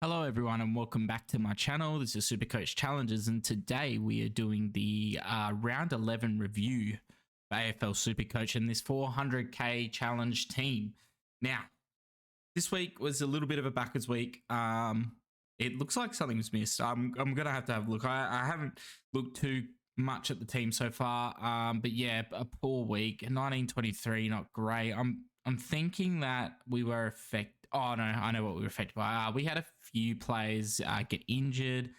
Hello everyone and welcome back to my channel. This is Supercoach Challenges and today we are doing the round 11 review for AFL Supercoach and this 400k challenge team. Now, this week was a little bit of a backwards week. It looks like something was missed. I'm gonna have to have a look. I haven't looked too much at the team so far, but yeah, a poor week. 1923, not great. I'm thinking that we were affected. Oh no, I know what we were affected by. We had a few players get injured,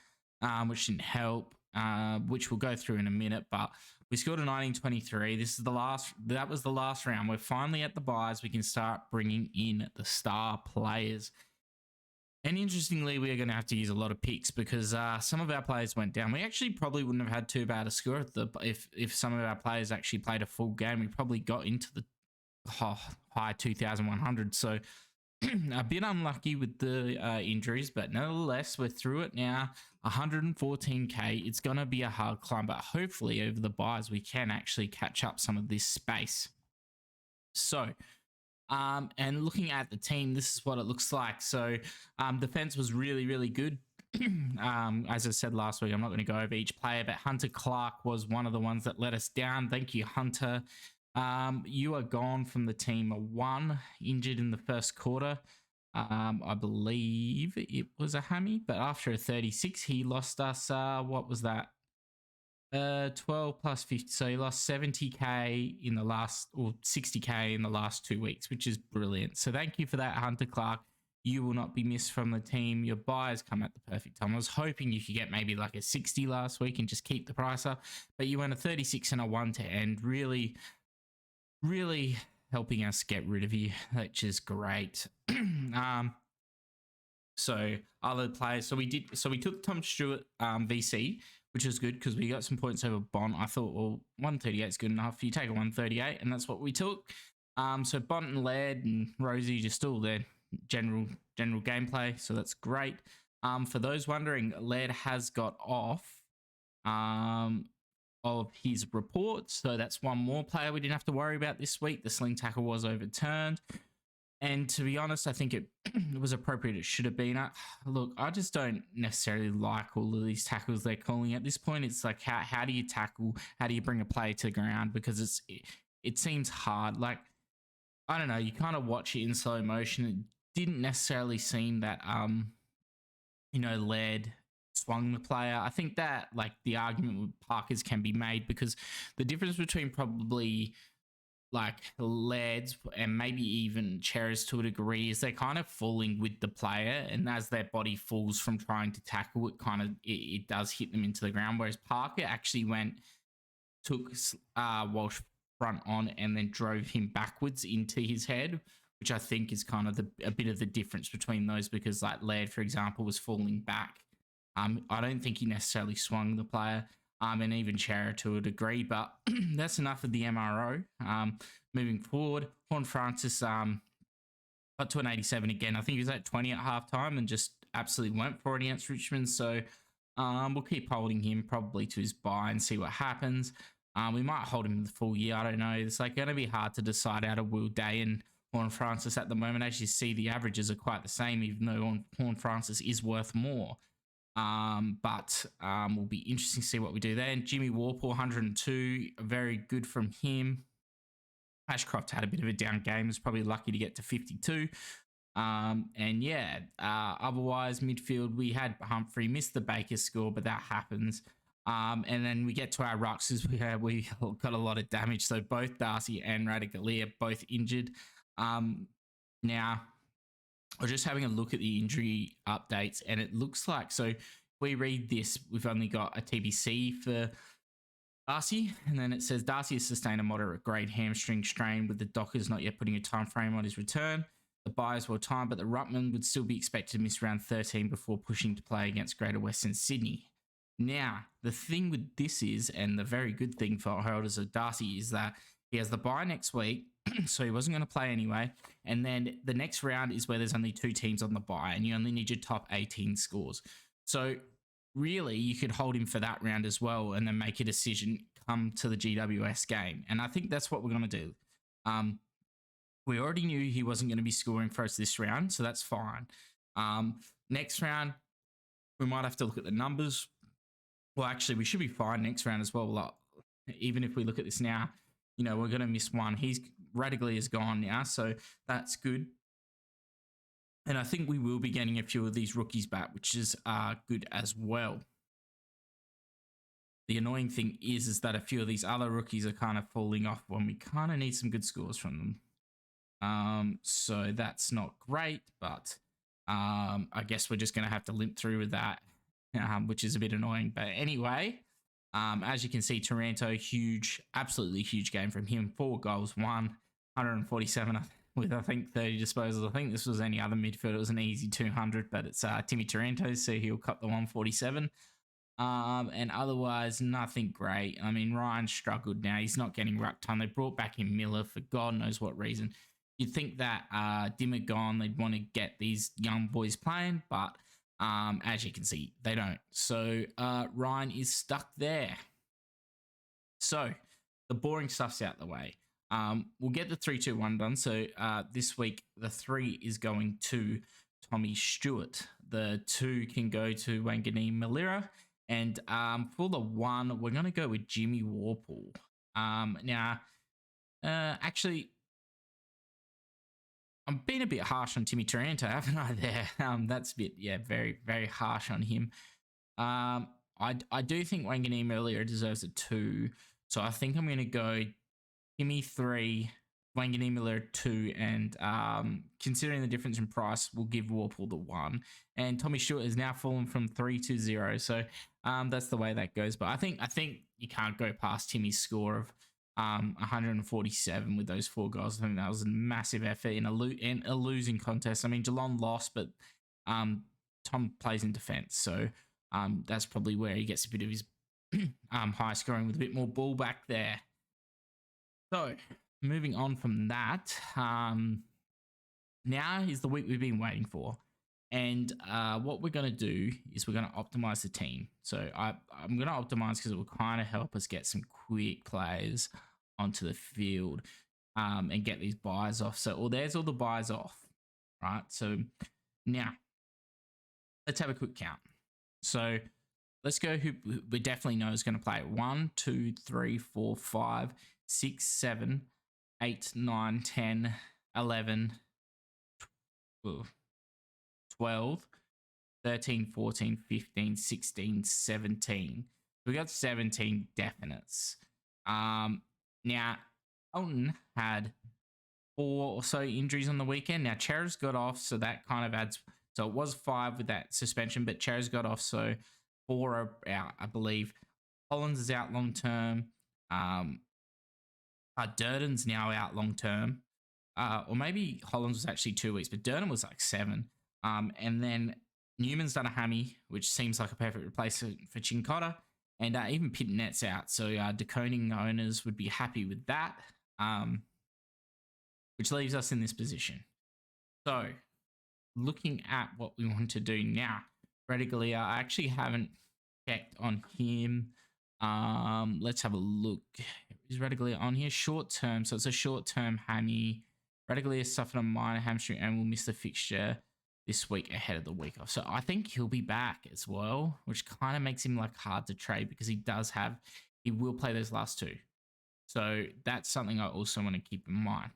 which didn't help. Which we'll go through in a minute. But we scored a 1923. This is the last. That was the last round. We're finally at the buys. We can start bringing in the star players. And interestingly, we are going to have to use a lot of picks because some of our players went down. We actually probably wouldn't have had too bad a score if some of our players actually played a full game. We probably got into the high 2,100. So a bit unlucky with the injuries, but nevertheless, we're through it now. 114k. It's going to be a hard climb, but hopefully over the buys, we can actually catch up some of this space. So, and looking at the team, this is what it looks like. So, defense was really, really good. As I said last week, I'm not going to go over each player, but Hunter Clark was one of the ones that let us down. Thank you, Hunter. You are gone from the team. One injured in the first quarter. I believe it was a hammy, but after a 36, he lost us. What was that? 12 plus 50. So he lost 70k in the last, or 60k in the last 2 weeks, which is brilliant. So thank you for that, Hunter Clark. You will not be missed from the team. Your buys come at the perfect time. I was hoping you could get maybe like a 60 last week and just keep the price up, but you went a 36 and a 1 to end. Really helping us get rid of you, which is great. So other players, so we took Tom Stewart VC, which is good because we got some points over Bont. I thought, well, 138 is good enough. You take a 138, and that's what we took. So Bont and Laird and Rosie just still their general gameplay, so that's great. For those wondering, Laird has got off of his reports, so that's one more player we didn't have to worry about this week. The sling tackle was overturned, and to be honest, I think it was appropriate. It should have been. Look, I just don't necessarily like all of these tackles they're calling at this point. It's like how do you tackle? How do you bring a player to the ground? Because it seems hard. Like, I don't know. You kind of watch it in slow motion. It didn't necessarily seem that Laird swung the player. I think that like the argument with Parkers can be made because the difference between probably like Laird's and maybe even Cheras to a degree is they're kind of falling with the player, and as their body falls from trying to tackle, it does hit them into the ground. Whereas Parker actually took Walsh front on and then drove him backwards into his head, which I think is kind of a bit of the difference between those, because like Laird, for example, was falling back. I don't think he necessarily swung the player, and even Chara to a degree, but that's enough of the MRO. Moving forward, Horn Francis got to an 87 again. I think he was at 20 at halftime and just absolutely went for it against Richmond. So we'll keep holding him probably to his buy and see what happens. We might hold him the full year. I don't know. It's like going to be hard to decide out of Will Day and Horn Francis at the moment. As you see, the averages are quite the same, even though Horn Francis is worth more. But will be interesting to see what we do there. And Jimmy Warple, 102, very good from him. Ashcroft had a bit of a down game, was probably lucky to get to 52. And yeah, otherwise midfield, we had Humphrey, missed the Baker score, but that happens. And then we get to our rucks, we got a lot of damage. So both Darcy and Radicale both injured. Now, I was just having a look at the injury updates, and it looks like, so we read this, we've only got a TBC for Darcy, and then it says Darcy has sustained a moderate grade hamstring strain, with the Dockers not yet putting a time frame on his return. The buyers were time, but the Ruckman would still be expected to miss round 13 before pushing to play against Greater Western Sydney. Now, the thing with this is, and the very good thing for holders of Darcy, is that he has the bye next week, so he wasn't going to play anyway. And then the next round is where there's only 2 teams on the bye, and you only need your top 18 scores. So really, you could hold him for that round as well, and then make a decision come to the GWS game. And I think that's what we're going to do. We already knew he wasn't going to be scoring for us this round, so that's fine. Next round, we might have to look at the numbers. Well, actually, we should be fine next round as well. Like, even if we look at this now, we're going to miss one. He's Radically is gone now, so that's good. And I think we will be getting a few of these rookies back, which is good as well. The annoying thing is that a few of these other rookies are kind of falling off when we kind of need some good scores from them. So that's not great, but I guess we're just going to have to limp through with that, which is a bit annoying. But anyway, as you can see, Taranto, absolutely huge game from him. 4 goals, 147 with, I think, 30 disposals. I think this was any other midfielder. It was an easy 200, but it's Timmy Taranto, so he'll cut the 147. And otherwise, nothing great. I mean, Ryan struggled now. He's not getting ruck time. They brought back in Miller for God knows what reason. You'd think that Dimmer gone, they'd want to get these young boys playing, but as you can see, they don't. So Ryan is stuck there. So the boring stuff's out the way. We'll get the 3-2-1 done. So this week, the 3 is going to Tommy Stewart. The 2 can go to Wangani Malira. And for the 1, we're going to go with Jimmy Warple. Actually, I'm being a bit harsh on Timmy Taranto, haven't I, there? That's a bit, very, very harsh on him. I do think Wangani Malira deserves a 2. So I think I'm going to go Timmy 3, Wangani Miller 2, and considering the difference in price, we'll give Warple the 1. And Tommy Stewart has now fallen from 3 to 0, so that's the way that goes. But I think you can't go past Timmy's score of 147 with those 4 goals. I think that was a massive effort in a losing contest. I mean, Geelong lost, but Tom plays in defence, so that's probably where he gets a bit of his high scoring with a bit more ball back there. So, moving on from that, now is the week we've been waiting for. And what we're going to do is we're going to optimize the team. So I'm going to optimize because it will kind of help us get some quick players onto the field and get these buys off. So, there's all the buys off, right? So now let's have a quick count. So let's go who we definitely know is going to play. 1, 2, 3, 4, 5, 6, 7, 8, 9, 10, 11, 12, 13, 14, 15, 16, 17. We got 17 definites. Now, Elton had 4 or so injuries on the weekend. Now, Chera's got off, so that kind of adds. So it was 5 with that suspension, but Chera's got off, so 4 are out, I believe. Collins is out long term. Durden's now out long term. Or maybe Hollands was actually 2 weeks, but Durden was like 7. And then Newman's done a hammy, which seems like a perfect replacement for Chincotta. And even Pitnet's out. So deconing owners would be happy with that, which leaves us in this position. So looking at what we want to do now, Redigalia, I actually haven't checked on him. Let's have a look. Is Redigalia on here? Short term. So it's a short term hammy. Redigalia suffered a minor hamstring and will miss the fixture this week ahead of the week off. So I think he'll be back as well, which kind of makes him like hard to trade because he will play those last 2. So that's something I also want to keep in mind.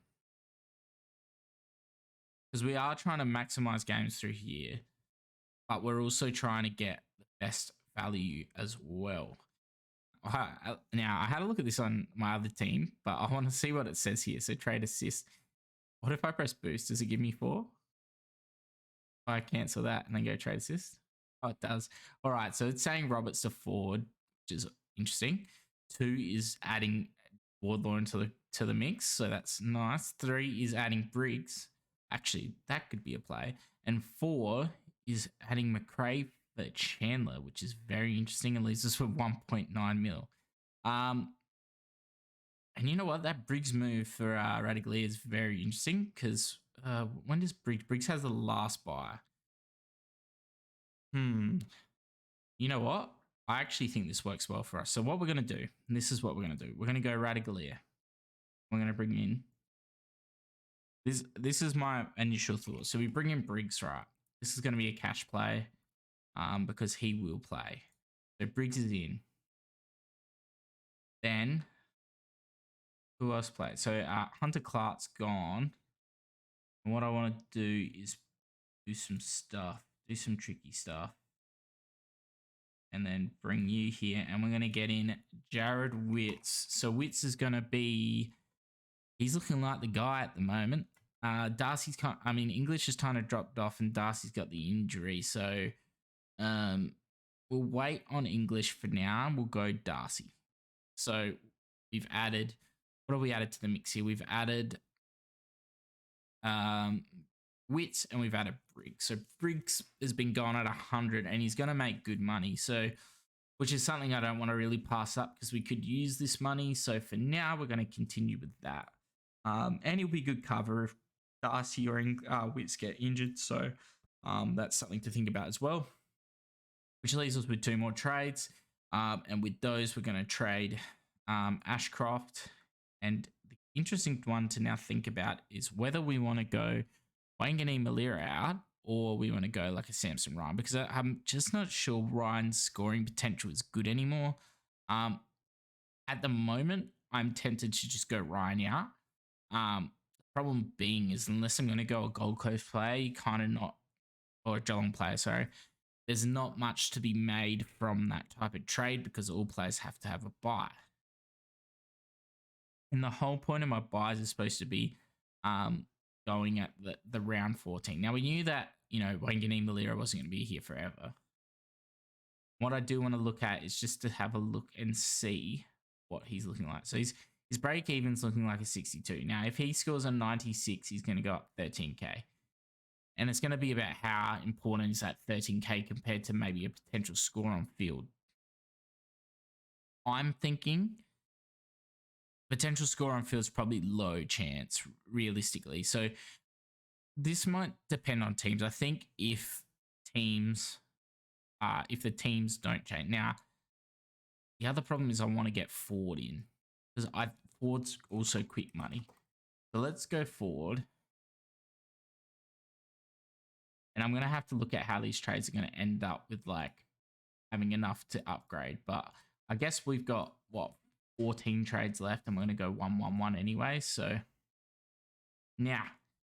Because we are trying to maximize games through here, but we're also trying to get the best value as well. Now, I had a look at this on my other team, but I want to see what it says here. So trade assist. What if I press boost? Does it give me 4? I cancel that and then go trade assist. Oh, it does. All right. So it's saying Roberts to Ford, which is interesting. 2 is adding Wardlaw into the mix. So that's nice. 3 is adding Briggs. Actually, that could be a play. And 4 is adding McRae for Chandler, which is very interesting and leaves us with 1.9 mil. And you know what? That Briggs move for Radically is very interesting because when does Briggs has the last buy? You know what? I actually think this works well for us. So what we're going to do, and this is what we're going to do. We're going to go Radicalier. We're going to bring in. This is my initial thought. So we bring in Briggs, right? This is going to be a cash play because he will play. So Briggs is in. Then who else plays? So Hunter Clark's gone. And what I want to do is do some stuff, do some tricky stuff. And then bring you here. And we're going to get in Jared Witts. So Witts is going to be, he's looking like the guy at the moment. Darcy's English has kind of dropped off and Darcy's got the injury. So we'll wait on English for now. We'll go Darcy. So we've added, what have we added to the mix here? We've added Witts and we've added Briggs. So Briggs has been going at 100 and he's going to make good money. So, which is something I don't want to really pass up because we could use this money. So for now, we're going to continue with that. And he'll be good cover if Darcy or Witts get injured. So that's something to think about as well. Which leaves us with 2 more trades. And with those, we're going to trade Ashcroft. And the interesting one to now think about is whether we want to go Wanganeen Malira out or we want to go like a Samson Ryan, because I'm just not sure Ryan's scoring potential is good anymore. At the moment, I'm tempted to just go Ryan out. The problem being is unless I'm going to go a Gold Coast player, or a Geelong player, sorry, there's not much to be made from that type of trade because all players have to have a buy. And the whole point of my buys is supposed to be going at the round 14. Now, we knew that, Wanganeen Malira wasn't going to be here forever. What I do want to look at is just to have a look and see what he's looking like. So his break even's looking like a 62. Now, if he scores a 96, he's going to go up 13K. And it's going to be about how important is that 13K compared to maybe a potential score on field. I'm thinking potential score on field is probably low chance, realistically. So this might depend on teams. I think if the teams don't change. Now, the other problem is I want to get Ford in because Ford's also quick money. So let's go Ford. And I'm going to have to look at how these trades are going to end up with having enough to upgrade. But I guess we've got 14 trades left and we're going to go 1-1-1 anyway. So now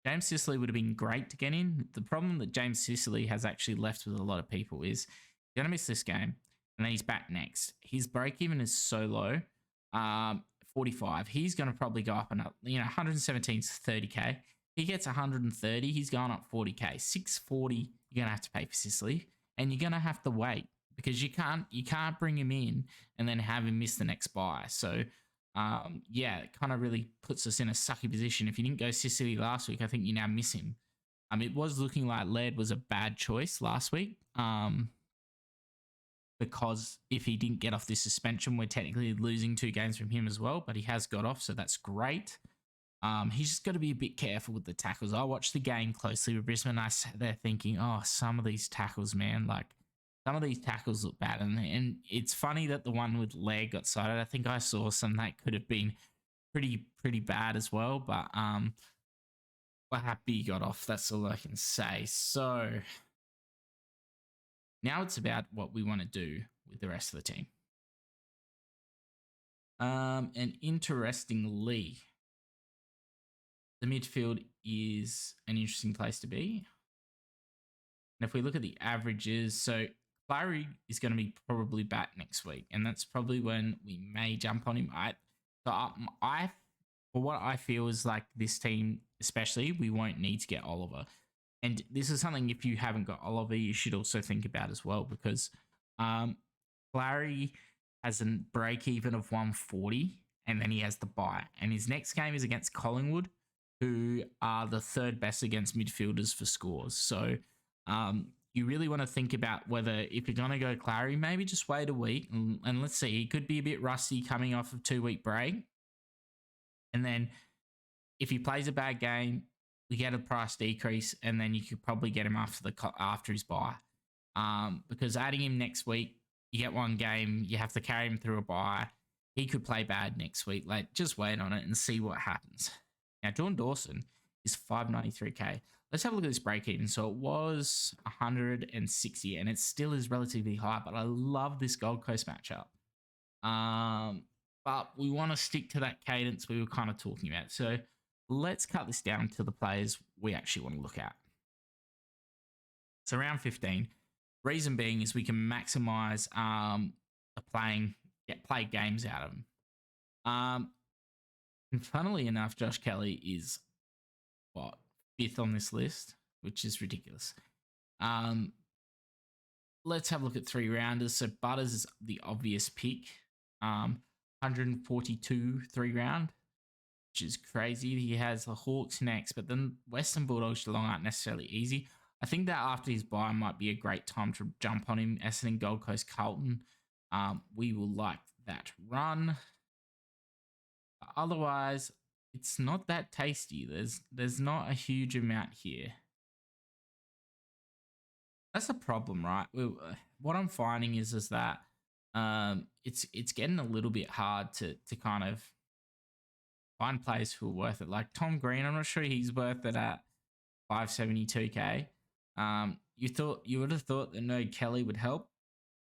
James Sicily would have been great to get in. The problem that James Sicily has actually left with a lot of people is he's going to miss this game and then he's back next. His break even is so low, 45. He's going to probably go up and up. 117 is 30K. He gets 130, he's going up 40K. 640, you're going to have to pay for Sicily, and you're going to have to wait because you can't bring him in and then have him miss the next buy. So, it kind of really puts us in a sucky position. If you didn't go Sicily last week, I think you now miss him. It was looking like Laird was a bad choice last week because if he didn't get off this suspension, we're technically losing 2 games from him as well, but he has got off, so that's great. He's just got to be a bit careful with the tackles. I watched the game closely with Brisbane. I sat there thinking, some of these tackles, man, some of these tackles look bad. And it's funny that the one with Leg got cited. I think I saw some that could have been pretty bad as well. But we're happy he got off. That's all I can say. So now it's about what we want to do with the rest of the team. And interestingly, the midfield is an interesting place to be. And if we look at the averages, so Clary is going to be probably back next week, and that's probably when we may jump on him. For what I feel is this team, especially, we won't need to get Oliver. And this is something, if you haven't got Oliver, you should also think about as well, because Clary has a break even of 140, and then he has the bye. And his next game is against Collingwood, who are the 3rd best against midfielders for scores. So you really want to think about whether, if you're going to go Clary, maybe just wait a week and let's see. He could be a bit rusty coming off of 2-week break. And then if he plays a bad game, we get a price decrease, and then you could probably get him after his bye. Because adding him next week, you get 1 game, you have to carry him through a bye. He could play bad next week. Just wait on it and see what happens. Now, John Dawson is 593K. let's have a look at this break even. So it was 160, and it still is relatively high, but I love this Gold Coast matchup. But we want to stick to that cadence we were kind of talking about. So let's cut this down to the players we actually want to look at. So round 15. Reason being is we can maximize the play games out of them. And funnily enough, Josh Kelly is what, 5th on this list, which is ridiculous. Let's have a look at 3 rounders. So Butters is the obvious pick. 142 3 round, which is crazy. He has the Hawks next, but then Western Bulldogs Geelong aren't necessarily easy. I think that after his bye might be a great time to jump on him. Essendon, Gold Coast, Carlton. We will like that run. Otherwise, it's not that tasty. There's not a huge amount here. That's a problem, right? What I'm finding is that it's getting a little bit hard to kind of find players who are worth it. Like Tom Green, I'm not sure he's worth it at 572k. You would have thought that no Kelly would help.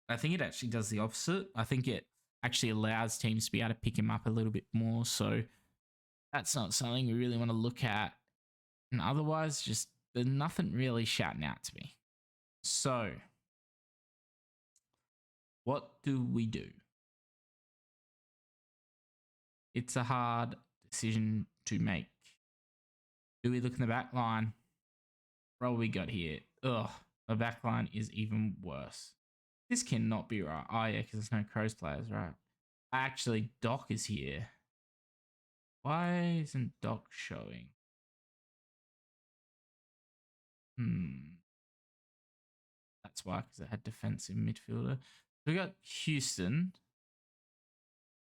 I think it actually does the opposite. I think it actually allows teams to be able to pick him up a little bit more. So that's not something we really want to look at. And otherwise, just there's nothing really shouting out to me. So what do we do? It's a hard decision to make. Do we look in the back line? What we got here? Ugh, the back line is even worse. This cannot be right. Oh yeah, because there's no Crows players, right? Actually, Doc is here. Why isn't Doc showing? That's why, because it had defensive midfielder. So we got Houston.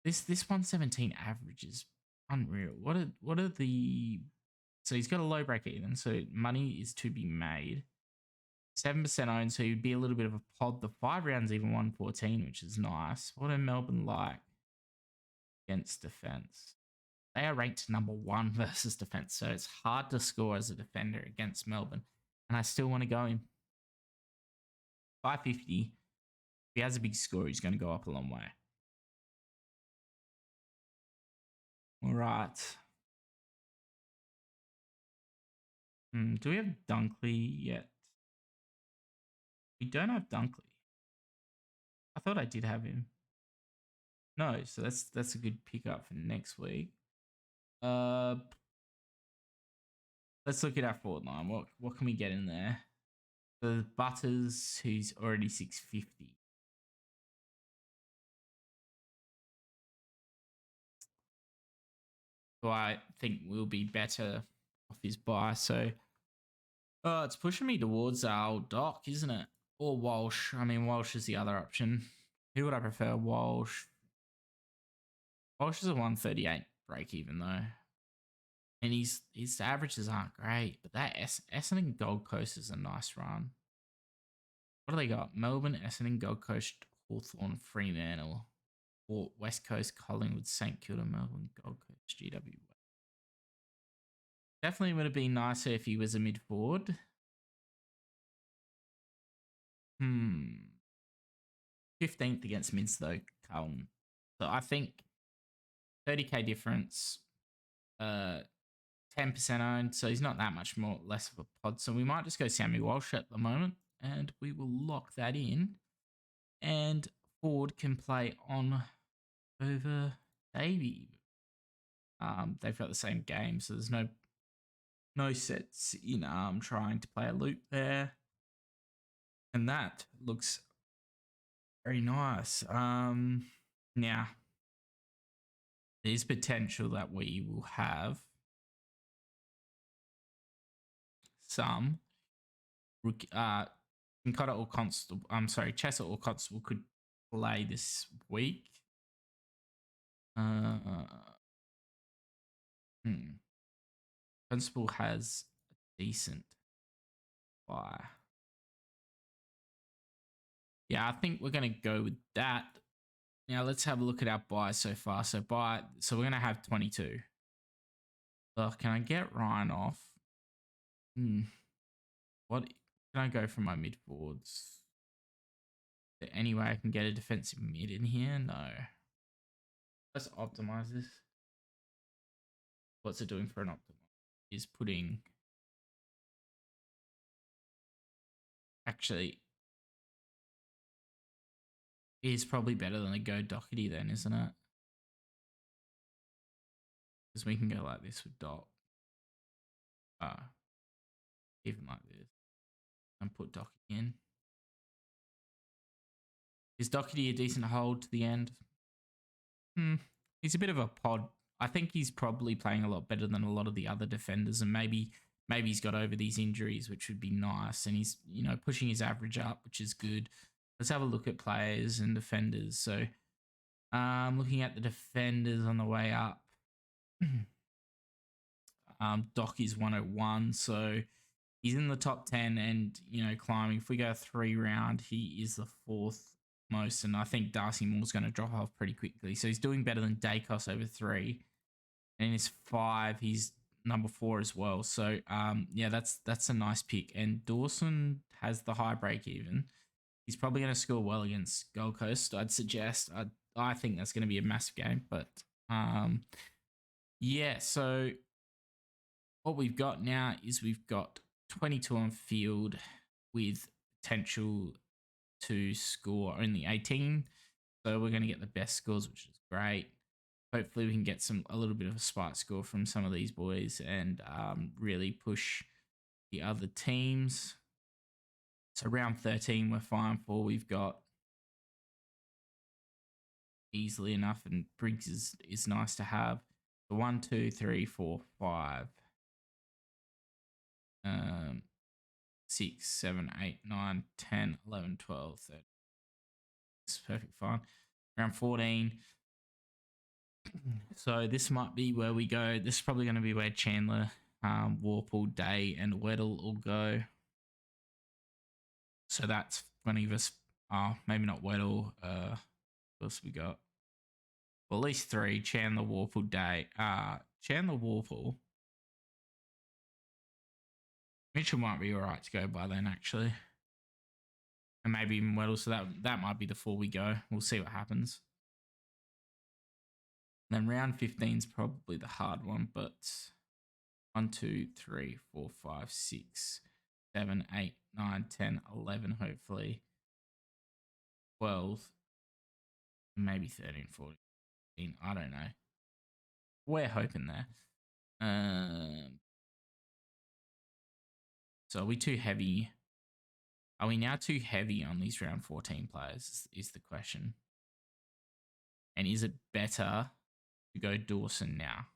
This 117 average is unreal. What are the... So he's got a low break even, so money is to be made. 7% owned, so he'd be a little bit of a pod. The 5 rounds even 114, which is nice. What are Melbourne like against defense? They are ranked number 1 versus defense, so it's hard to score as a defender against Melbourne. And I still want to go in 550. If he has a big score, he's going to go up a long way. All right. Do we have Dunkley yet? We don't have Dunkley. I thought I did have him. No, so that's a good pickup for next week. Let's look at our forward line. What can we get in there? The Butters, who's already 650. Who I think will be better off his buy. So it's pushing me towards our Doc, isn't it? Or Walsh. I mean, Walsh is the other option. Who would I prefer? Walsh. Walsh is a 138 break even though. And his averages aren't great, but that Essendon Gold Coast is a nice run. What do they got? Melbourne, Essendon, Gold Coast, Hawthorn, Fremantle, or West Coast, Collingwood, St Kilda, Melbourne, Gold Coast, GWA. Definitely would have been nicer if he was a mid forward. 15th against mids though, Carlton. So I think 30k difference, 10% owned, so he's not that much more less of a pod. So we might just go Sammy Walsh at the moment, and we will lock that in. And Ford can play on over Davey. They've got the same game, so there's no sets in trying to play a loop there. And that looks very nice. Now, there's potential that we will have some Cotter or Constable. Chesser or Constable could play this week. Constable has a decent buy. Yeah, I think we're going to go with that. Now let's have a look at our buys so far. So we're going to have 22. Can I get Ryan off? What can I go for my mid forwards? Is there any way I can get a defensive mid in here? No. Let's optimize this. What's it doing for an optimize? Is putting. Actually, is probably better than a Go Doherty then, isn't it? Because we can go like this with Doc. Even like this. And put Doherty in. Is Doherty a decent hold to the end? He's a bit of a pod. I think he's probably playing a lot better than a lot of the other defenders, and maybe he's got over these injuries, which would be nice. And he's pushing his average up, which is good. Let's have a look at players and defenders. So, looking at the defenders on the way up, Doc is 101, so he's in the top 10 and climbing. If we go 3 round, he is the 4th most, and I think Darcy Moore's going to drop off pretty quickly. So he's doing better than Dacos over 3, and in his 5, he's number 4 as well. So yeah, that's a nice pick. And Dawson has the high break even. He's probably going to score well against Gold Coast. I'd suggest. I think that's going to be a massive game. But yeah, so what we've got now is we've got 22 on field with potential to score only 18. So we're going to get the best scores, which is great. Hopefully we can get a little bit of a spike score from some of these boys and really push the other teams. So round 13 we're fine for. We've got easily enough, and Briggs is nice to have. So 1, 2, 3, 4, 5. 6, 7, 8, 9, 10, 11, 12, 13. It's perfect fine. Round 14. So this might be where we go. This is probably going to be where Chandler, Warple, Day, and Weddle will go. So that's going to give us, maybe not Weddle. What else we got? Well, at least 3. Chandler, Warple, Day. Chandler, Warple. Mitchell might be all right to go by then, actually. And maybe even Weddle. So that might be the 4 we go. We'll see what happens. And then round 15 is probably the hard one, but 1, 2, 3, 4, 5, 6, 7, 8, 9, 10, 11, hopefully. 12, maybe 13, 14. I don't know. We're hoping there. So are we too heavy? Are we now too heavy on these round 14 players is the question. And is it better to go Dawson now?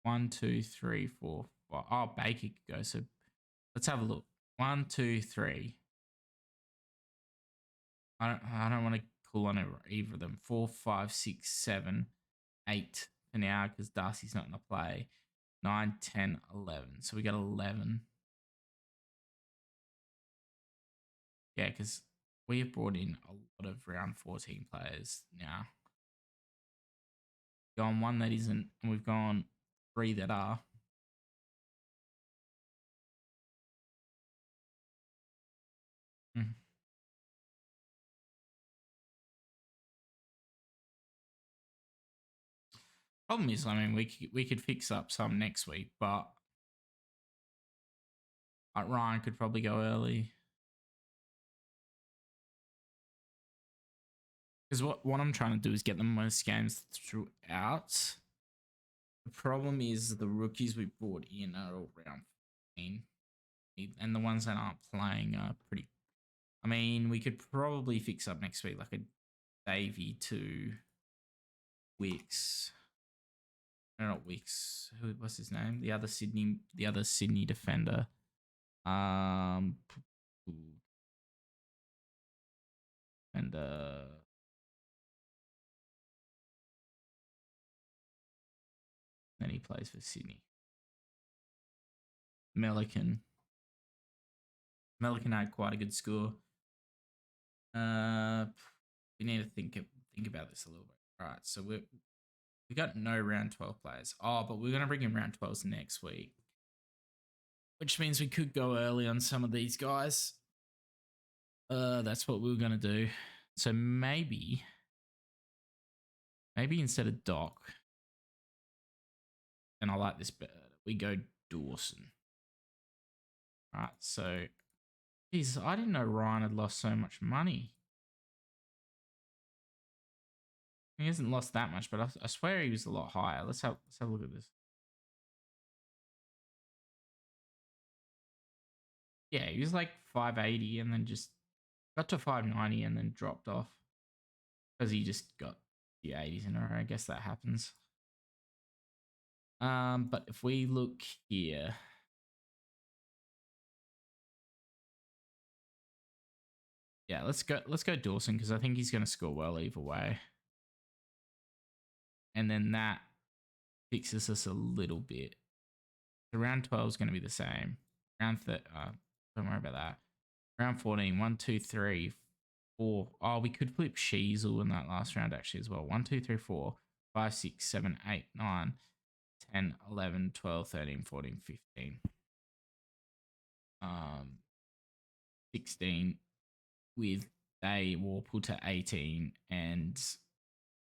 1, 2, 3, 4, 5. Oh, Baker could go. So let's have a look. 1, 2, 3. I don't want to call on either of them. 4, 5, 6, 7, 8 for now because Darcy's not going to play. 9, 10, 11. So we got 11. Yeah, because we have brought in a lot of round 14 players now. Gone 1 that isn't, and we've gone 3 that are. Problem is, I mean, we could fix up some next week, but Ryan could probably go early. Because what I'm trying to do is get the most games throughout. The problem is the rookies we brought in are all round 15. And the ones that aren't playing are pretty... I mean, we could probably fix up next week like a Davey to Wicks. No, not Wicks. What's his name? The other Sydney defender. And then he plays for Sydney. Melican had quite a good score. We need to think about this a little bit. All right, so we got no round 12 players. Oh, but we're gonna bring in round 12s next week. which means we could go early on some of these guys. That's what we were going to do. So maybe instead of Doc, and I like this better, we go Dawson. All right, so, geez, I didn't know Ryan had lost so much money. He hasn't lost that much, but I swear he was a lot higher. Let's have a look at this. Yeah, he was like 580 and then just got to 590 and then dropped off because he just got the 80s in a row. I guess that happens. But if we look here, yeah, let's go Dawson because I think he's going to score well either way. And then that fixes us a little bit. So round 12 is going to be the same. Round don't worry about that. Round 14, 1, 2, 3, 4. Oh, we could flip Sheasel in that last round actually as well. 1, 2, 3, 4, 5, 6, 7, 8, 9, 10, 11, 12, 13, 14, 15. 16 with they will put to 18 and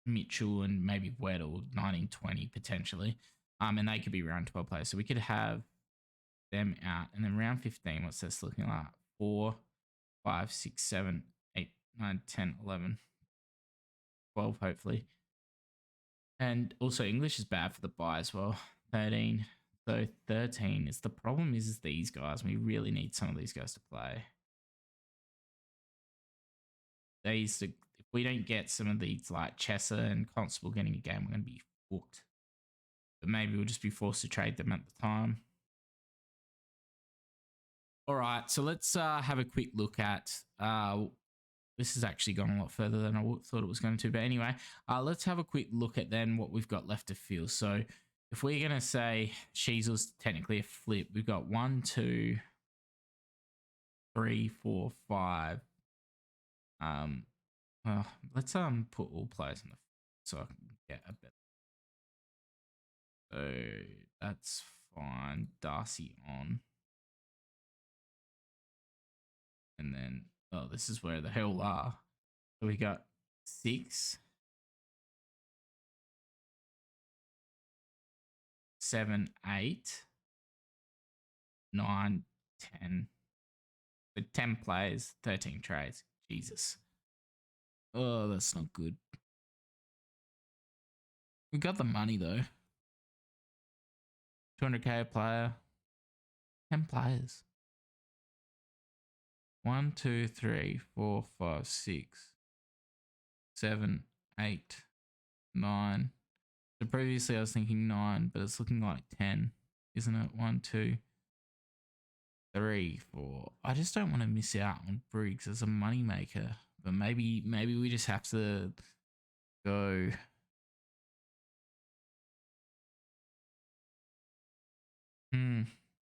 Mitchell and maybe Weddle 19, 20 potentially. And they could be round 12 players. So we could have them out. And then round 15, what's this looking like? 4, 5, 6, 7, 8, 9, 10, 11, 12, hopefully. And also English is bad for the bye as well. 13. So 13 is the problem is these guys. We really need some of these guys to play. If we don't get some of these like Chesser and Constable getting a game, we're going to be booked. But maybe we'll just be forced to trade them at the time. All right, so let's have a quick look at this has actually gone a lot further than I thought it was going to. But anyway, let's have a quick look at then what we've got left to fill. So if we're going to say Sheasel's technically a flip, we've got 1, 2, 3, 4, 5. Let's put all players in the so I can get a bit. So that's fine. Darcy on. And then, oh, this is where the hell are. So we got 6, 7, 8, 9, 10. So 10 players, 13 trades. Jesus. Oh, that's not good. We got the money though. 200k a player. 10 players. 1, 2, 3, 4, 5, 6, 7, 8, 9. So previously I was thinking 9, but it's looking like 10, isn't it? 1, 2, 3, 4. I just don't want to miss out on Briggs as a moneymaker, but maybe we just have to go.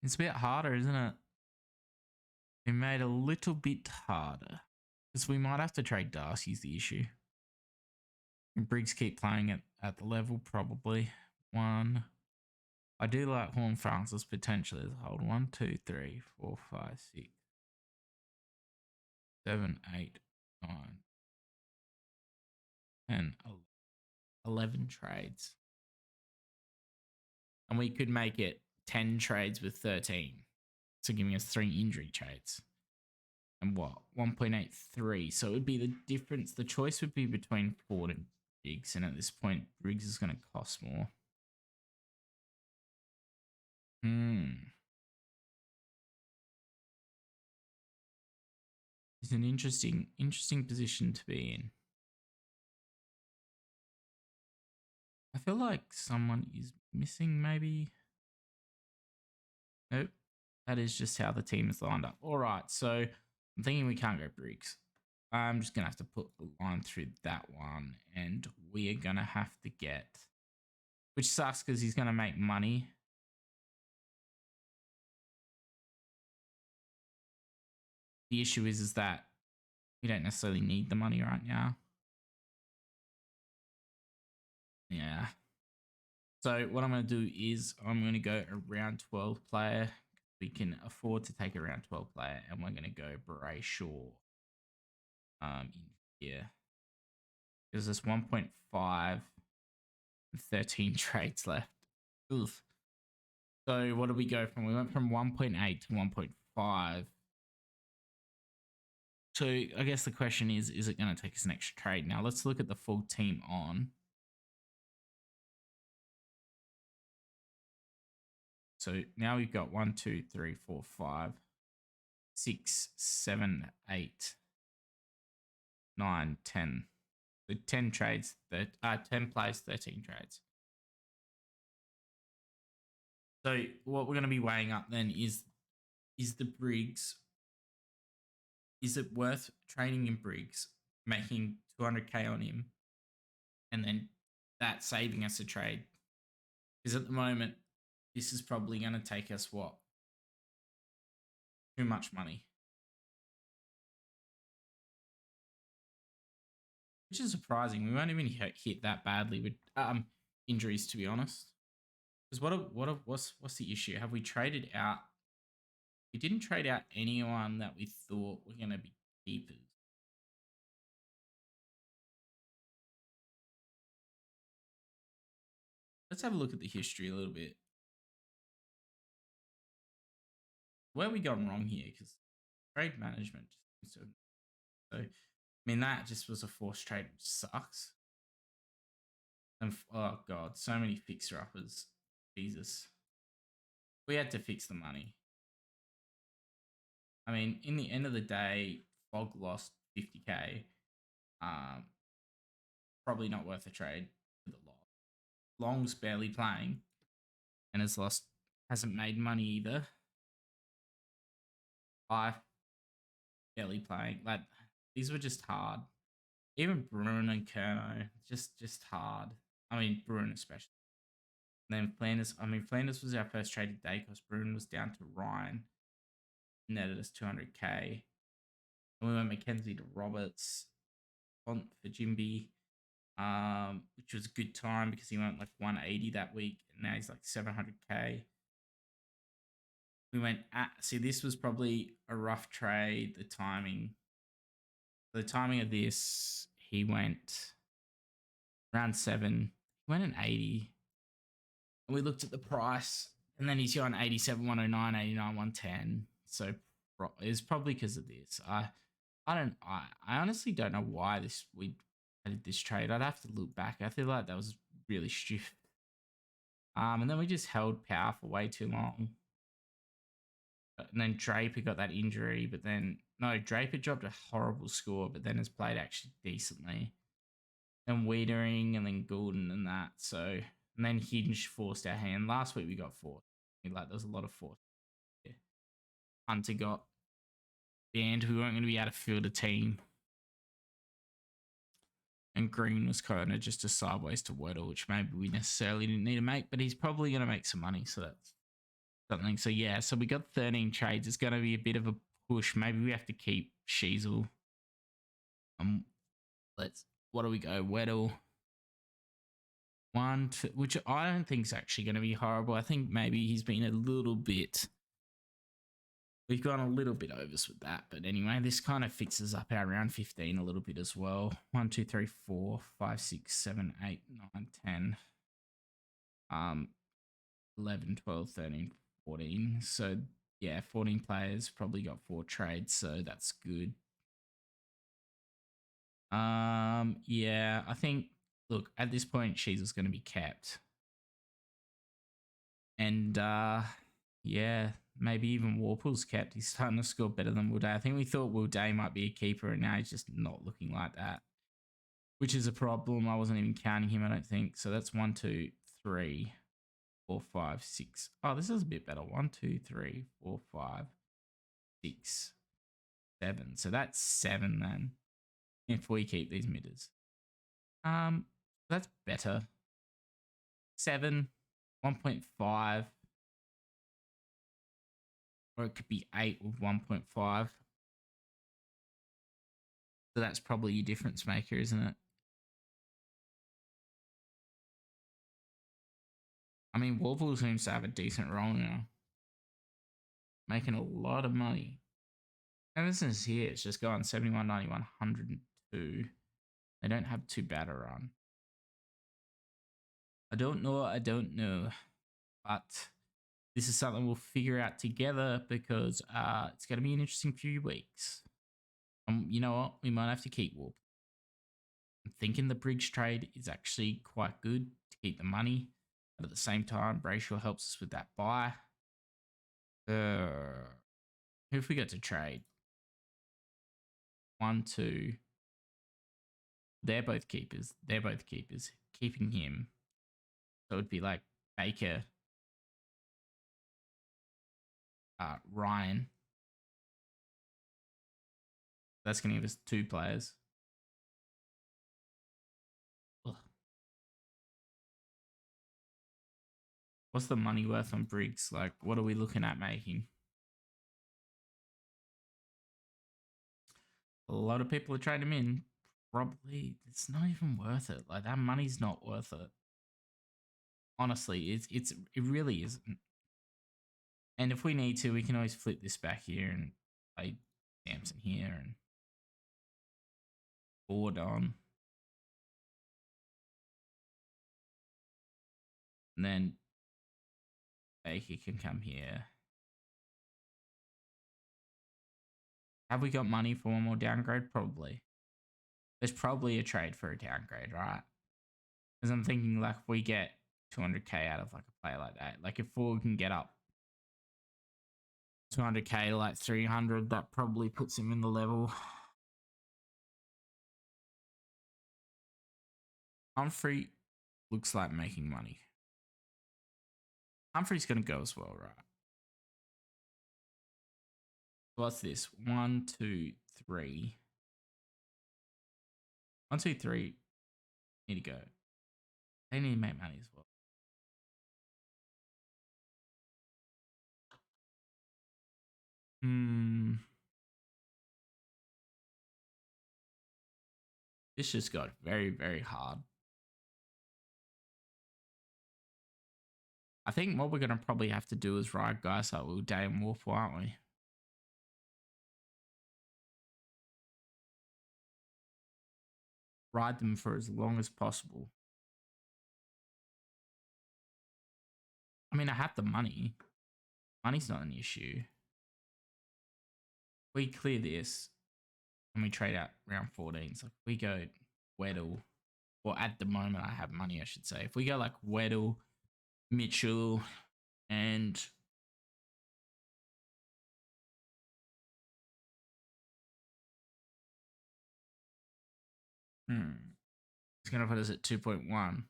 It's a bit harder, isn't it? We made a little bit harder because we might have to trade Darcy's the issue. And Briggs keep playing it at the level probably. 1. I do like Horn Francis potentially as a hold. 1, 2, 3, 4, 5, 6, 7, 8, 9, 10, 11 trades. And we could make it 10 trades with 13. So giving us 3 injury trades. And what? 1.83. So it would be the difference. The choice would be between Ford and Briggs. And at this point, Briggs is going to cost more. It's an interesting position to be in. I feel like someone is missing maybe. Nope. That is just how the team is lined up. All right. So I'm thinking we can't go Briggs. I'm just going to have to put a line through that one. And we are going to have to get, which sucks because he's going to make money. The issue is that we don't necessarily need the money right now. Yeah. So what I'm going to do is I'm going to go a round 12 player We can afford to take a round 12 player, and we're going to go Brayshaw in here. Because there's 1.5 and 13 trades left. Oof. So what did we go from? We went from 1.8 to 1.5. So I guess the question is it going to take us an extra trade? Now let's look at the full team on. So now we've got 1, 2, 3, 4, 5, 6, 7, 8, 9, 10. So 10 trades, 10 players, 13 trades. So what we're going to be weighing up then is the Briggs. Is it worth trading in Briggs, making 200k on him, and then that saving us a trade? Because at the moment, this is probably going to take us what? Too much money. Which is surprising. We won't even hit that badly with injuries, to be honest. Because what's the issue? Have we traded out? We didn't trade out anyone that we thought were going to be keepers. Let's have a look at the history a little bit. Where have we gone wrong here? Because trade management just seems to. So, I mean, that just was a forced trade, which sucks. And oh god, so many fixer-uppers. Jesus. We had to fix the money. I mean, in the end of the day, Fog lost 50k. Probably not worth a trade for the loss. Long's barely playing and hasn't made money either. 5 barely playing. Like, these were just hard. Even Bruin and Kerno, just hard. I mean, Bruin especially. And then Flanders. I mean, Flanders was our first trade today because Bruin was down to Ryan. Netted us 200k. And we went Mackenzie to Roberts. Font for Jimby. Which was a good time because he went like 180 that week. And now he's like 700k. We went see, this was probably a rough trade. The timing of this, he went round 7. He went an 80. And we looked at the price, and then he's going 87, 109, 89, 110. So it's probably because of this. I honestly don't know why we did this trade. I'd have to look back. I feel like that was really stupid. And then we just held power for way too long. And then Draper got that injury, but then Draper dropped a horrible score, but then has played actually decently. And Wiedering and then Goulden and that. So, and then Hinge forced our hand. Last week we got forced. Like, there was a lot of force. Yeah. Hunter got banned. We weren't going to be able to field a team. And Green was kind of just a sideways to Weddle, which maybe we necessarily didn't need to make, but he's probably going to make some money. So that's something. So yeah, so we got 13 trades. It's going to be a bit of a push. Maybe we have to keep Sheasel. What do we go? Weddle. 1, 2, which I don't think is actually going to be horrible. I think maybe he's been a little bit. We've gone a little bit overs with that. But anyway, this kind of fixes up our round 15 a little bit as well. 1, 2, 3, 4, 5, 6, 7, 8, 9, 10. 11, 12, 13, 14. So yeah, 14 players, probably got 4 trades, so that's good. Yeah, I think, look, at this point, Sheasel's going to be kept. And yeah, maybe even Warple's kept. He's starting to score better than Will Day. I think we thought Will Day might be a keeper, and now he's just not looking like that, which is a problem. I wasn't even counting him, I don't think. So that's 1, 2, 3, 4, 5, 6. Oh, this is a bit better. 1, 2, 3, 4, 5, 6, 7. So that's 7 then, if we keep these midders. That's better. 7, 1.5. Or it could be 8 with 1.5. So that's probably your difference maker, isn't it? I mean, Warple seems to have a decent role now. making a lot of money. Emerson's here. It's just going 71, 91, 102. They don't have too bad a run. I don't know. But this is something we'll figure out together because it's going to be an interesting few weeks. You know what? We might have to keep Warp. I'm thinking the Briggs trade is actually quite good to keep the money. But at the same time, Brayshaw helps us with that buy. Who have we got to trade? 1, 2. They're both keepers. Keeping him. So it would be like Baker, Ryan. That's going to give us 2 players. Ugh. What's the money worth on Briggs? Like, what are we looking at making? A lot of people are trading him in. Probably, it's not even worth it. Like, that money's not worth it. Honestly, it really isn't. And if we need to, we can always flip this back here and play Samson here and board on. And then Baker can come here. Have we got money for one more downgrade? Probably. There's probably a trade for a downgrade, right? Because I'm thinking, like, if we get 200k out of like a player like that, like if Ford can get up 200k, like 300, that probably puts him in the level. Humphrey looks like making money. Humphrey's going to go as well, right? What's this? 1, 2, 3. 1, 2, 3 need to go. They need to make money as well. This just got very, very hard. I think what we're going to probably have to do is ride guys like Will Day and Wolf, aren't we? Ride them for as long as possible. I mean, I have the money. Money's not an issue. We clear this and we trade out round 14. So if we go Weddle, or at the moment I have money, I should say. If we go like Weddle, Mitchell, and it's going to put us at 2.1.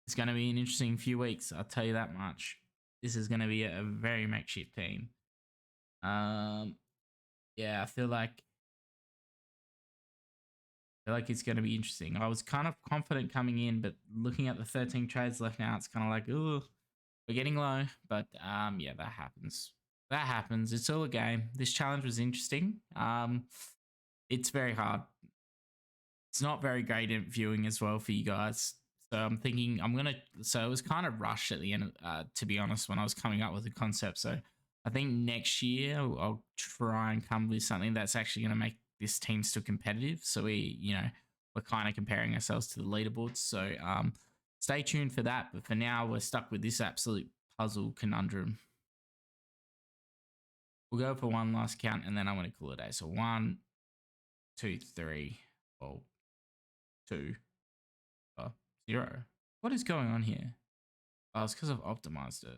It's going to be an interesting few weeks. I'll tell you that much. This is going to be a very makeshift team. Yeah, I feel like it's going to be interesting. I was kind of confident coming in, but looking at the 13 trades left now, it's kind of like, oh, we're getting low. But yeah, that happens. It's all a game. This challenge was interesting. It's very hard. It's not very great at viewing as well for you guys. So I'm thinking so it was kind of rushed at the end, to be honest, when I was coming up with the concept. So I think next year I'll try and come with something that's actually going to make this team still competitive. So we're kind of comparing ourselves to the leaderboards. So stay tuned for that. But for now, we're stuck with this absolute puzzle conundrum. We'll go for one last count and then I want to call it a day. So 1, 2, 3, 2, 0. What is going on here? Oh, it's because I've optimized it.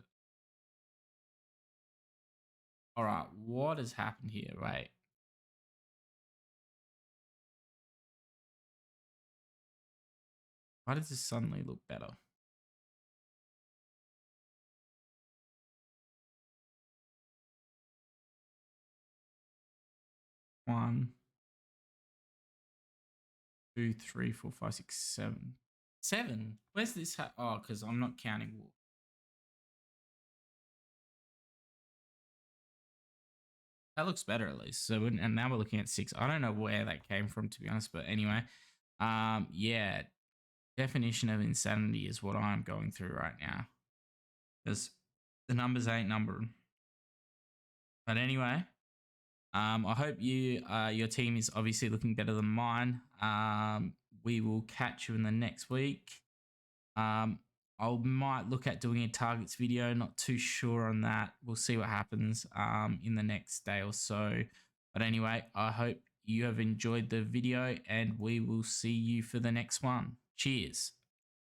All right, what has happened here? Wait. Why does this suddenly look better? One, 2, 3, 4, 5, 6, 7. 7? Where's this? Oh, because I'm not counting Wolf. That looks better at least. So, and now we're looking at 6. I don't know where that came from, to be honest, but anyway, yeah, definition of insanity is what I'm going through right now, because the numbers ain't numbering. But anyway, I hope your team is obviously looking better than mine. We will catch you in the next week. I might look at doing a targets video. Not too sure on that. We'll see what happens in the next day or so. But anyway, I hope you have enjoyed the video, and we will see you for the next one. Cheers.